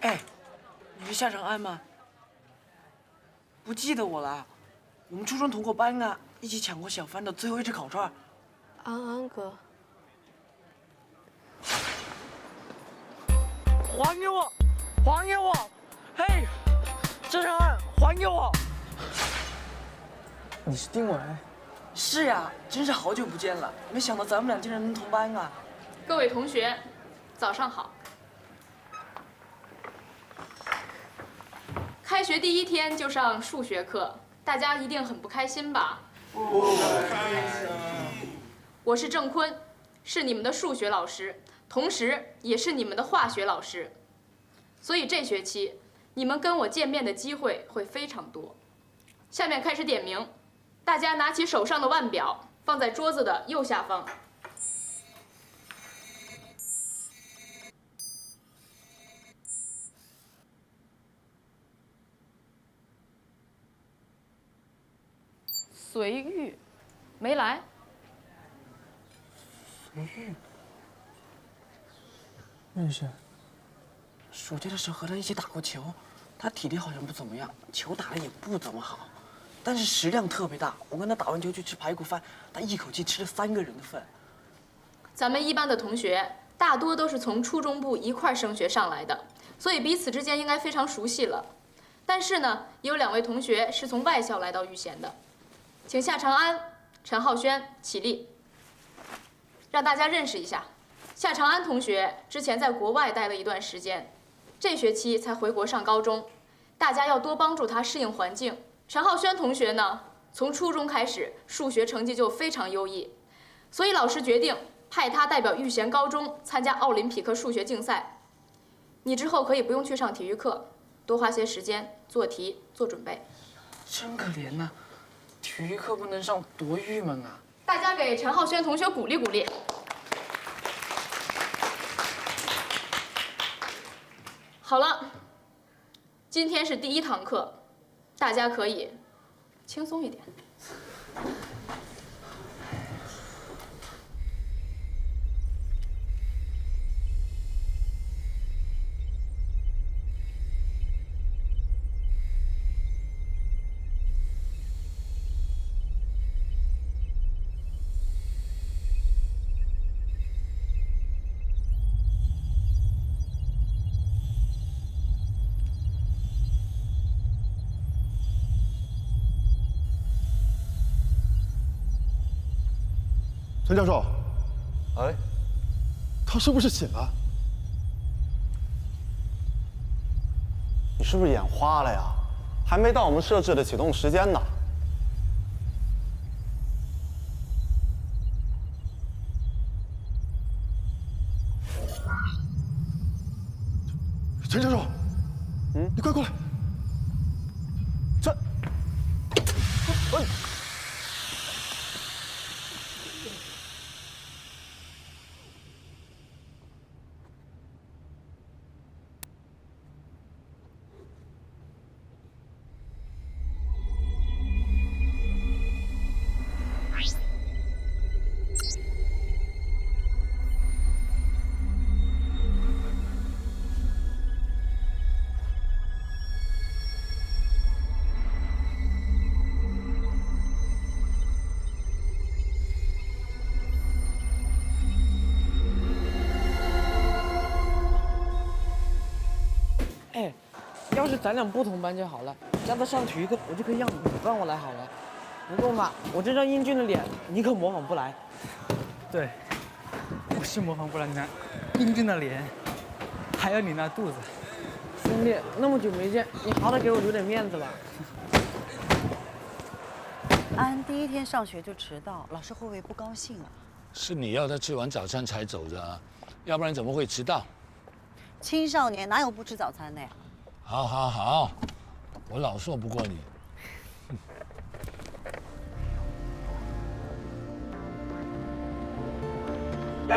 哎，你是夏长安吗？不记得我了？我们初中同过班啊，一起抢过小贩的最后一只烤串。安安哥，还给我！还给我！嘿，夏长安，还给我！你是丁伟？是呀，真是好久不见了，没想到咱们俩竟然能同班啊！各位同学，早上好。开学第一天就上数学课，大家一定很不开心吧？不开心。我是郑坤，是你们的数学老师，同时也是你们的化学老师。所以这学期你们跟我见面的机会会非常多。下面开始点名，大家拿起手上的腕表，放在桌子的右下方。随玉，没来。随玉，认识。暑假的时候和他一起打过球，他体力好像不怎么样，球打得也不怎么好，但是食量特别大。我跟他打完球去吃排骨饭，他一口气吃了3个人的份。咱们一班的同学大多都是从初中部一块升学上来的，所以彼此之间应该非常熟悉了。但是呢，也有2位同学是从外校来到玉贤的，请夏长安、陈浩轩起立，让大家认识一下。夏长安同学之前在国外待了一段时间，这学期才回国上高中，大家要多帮助他适应环境。陈浩轩同学呢，从初中开始数学成绩就非常优异，所以老师决定派他代表玉贤高中参加奥林匹克数学竞赛。你之后可以不用去上体育课，多花些时间做题、做准备。真可怜呐，体育课不能上，多郁闷啊！大家给陈浩轩同学鼓励鼓励。好了，今天是第1堂课，大家可以轻松一点。陈教授，哎，他是不是醒了？你是不是眼花了呀？还没到我们设置的启动时间呢。陈教授，你快过来！这，哎，要是咱俩不同班就好了，叫他上体育课，我就可以让你帮我来好了。不过嘛，我这张英俊的脸，你可模仿不来。对，我是模仿不来你那英俊的脸，还有你那肚子。兄弟，那么久没见，你好歹给我留点面子吧。安第1天上学就迟到，老师会不会不高兴啊？是你要他吃完早餐才走的啊，要不然怎么会迟到？青少年哪有不吃早餐的呀？好，好，好，我老说不过你。这，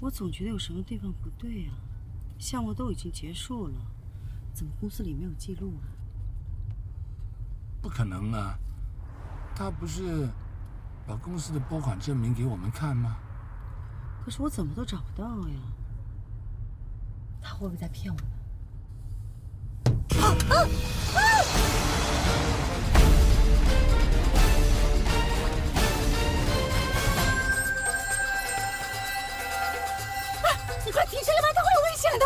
我总觉得有什么地方不对啊。项目都已经结束了，怎么公司里没有记录啊？不可能啊！他不是把公司的拨款证明给我们看吗？可是我怎么都找不到呀。他会不会在骗我们？你快停车，要不然他会有危险的！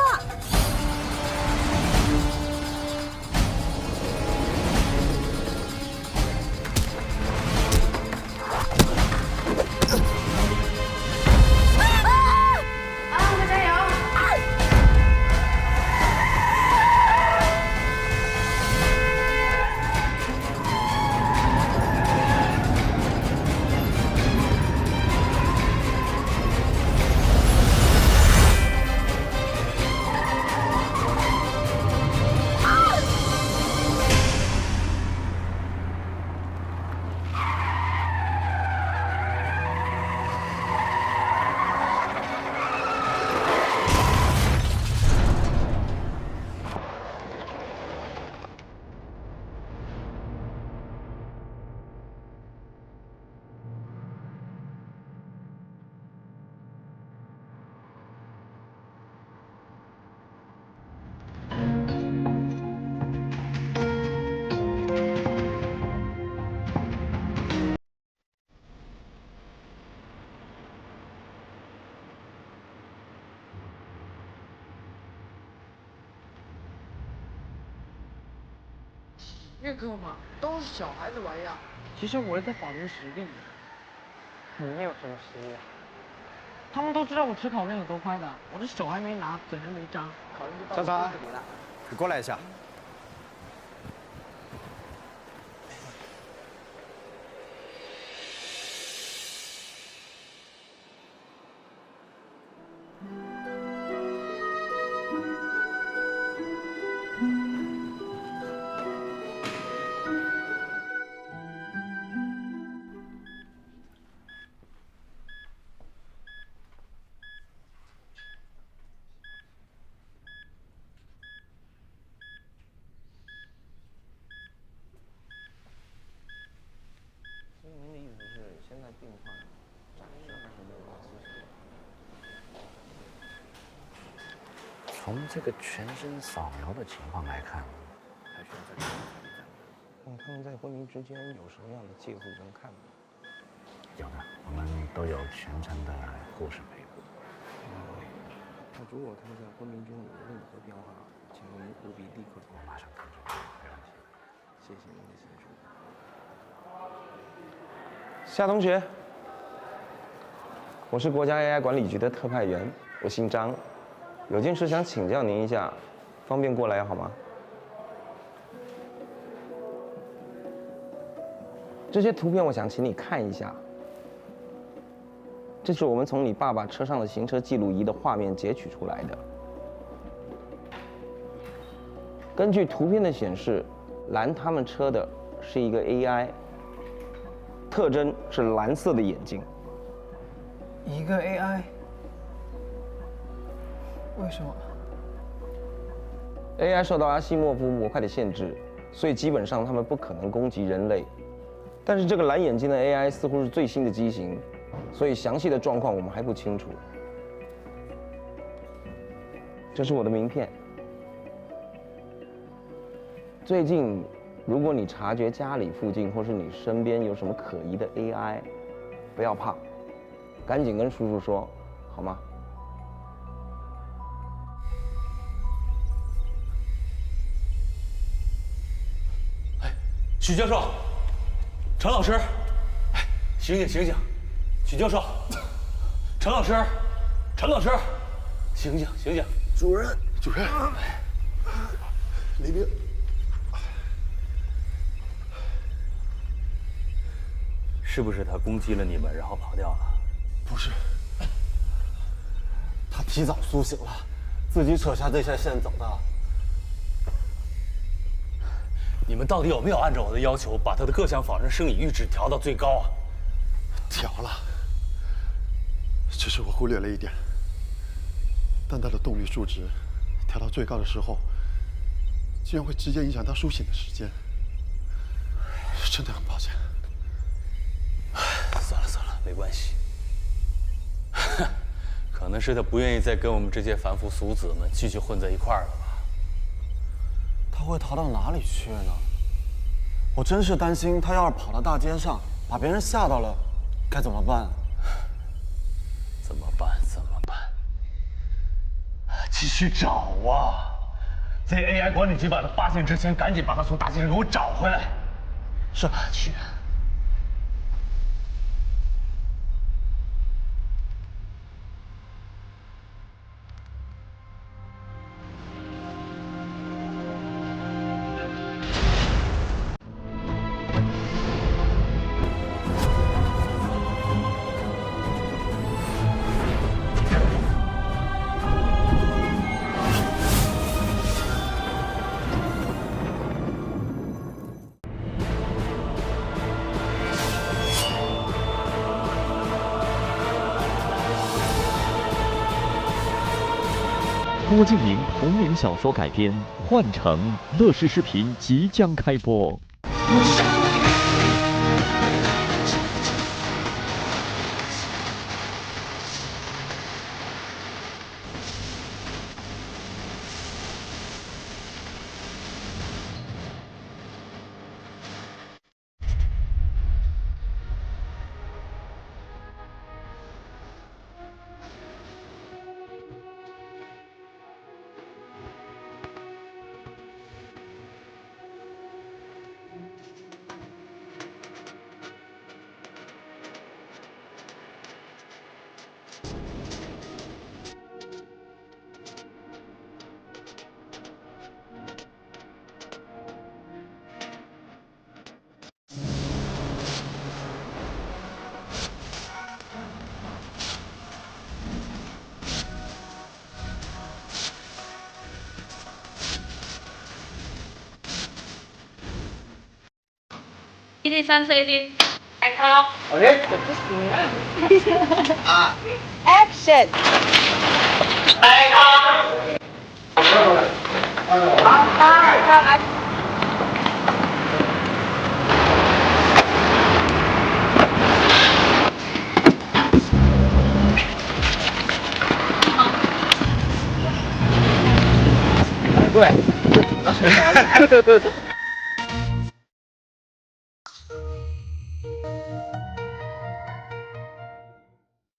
岳哥嘛，都是小孩子玩呀。其实我是在保持实力。你有什么实力啊？他们都知道我吃烤面有多快的，我的手还没拿，嘴还没张，烤面就到我肚子里了。你过来一下。所以您的意思是，现在病患暂时还是没有大思想。从这个全身扫描的情况来看，还需要再观察一下。那他们在昏迷之间有什么样的介入能看吗？有的，我们都有全程的护士陪护。那如果他们在昏迷中有任何变化，请您务必立刻我马上跟进，没问题。谢谢您的协助。夏同学，我是国家 AI 管理局的特派员，我姓张，有件事想请教您一下，方便过来好吗？这些图片我想请你看一下，这是我们从你爸爸车上的行车记录仪的画面截取出来的。根据图片的显示，拦他们车的是一个 AI。特征是蓝色的眼睛。一个 AI， 为什么 ？AI 受到阿西莫夫模块的限制，所以基本上他们不可能攻击人类。但是这个蓝眼睛的 AI 似乎是最新的机型，所以详细的状况我们还不清楚。这是我的名片。最近。如果你察觉家里附近或是你身边有什么可疑的 AI， 不要怕，赶紧跟叔叔说，好吗？哎，许教授，陈老师，哎，醒醒醒醒，许教授，陈老师，陈老师，醒醒醒醒，主任，主任，黎明。是不是他攻击了你们，然后跑掉了？不是，他提早苏醒了，自己扯下这线走的。你们到底有没有按照我的要求，把他的各项仿生生理阈值调到最高啊？调了，只是我忽略了一点，但它的动力数值调到最高的时候，竟然会直接影响它苏醒的时间，真的很抱歉。算了，没关系。可能是他不愿意再跟我们这些凡夫俗子们继续混在一块儿了吧？他会逃到哪里去呢？我真是担心他要是跑到大街上，把别人吓到了，该怎么办？怎么办？继续找啊！在 AI 管理局把他发现之前，赶紧把他从大街上给我找回来。是。去。郭敬明同名小说改编，《幻城》乐视视频即将开播。1、2、3飞机，开靠。OK。啊 ，Action。开靠。好，对。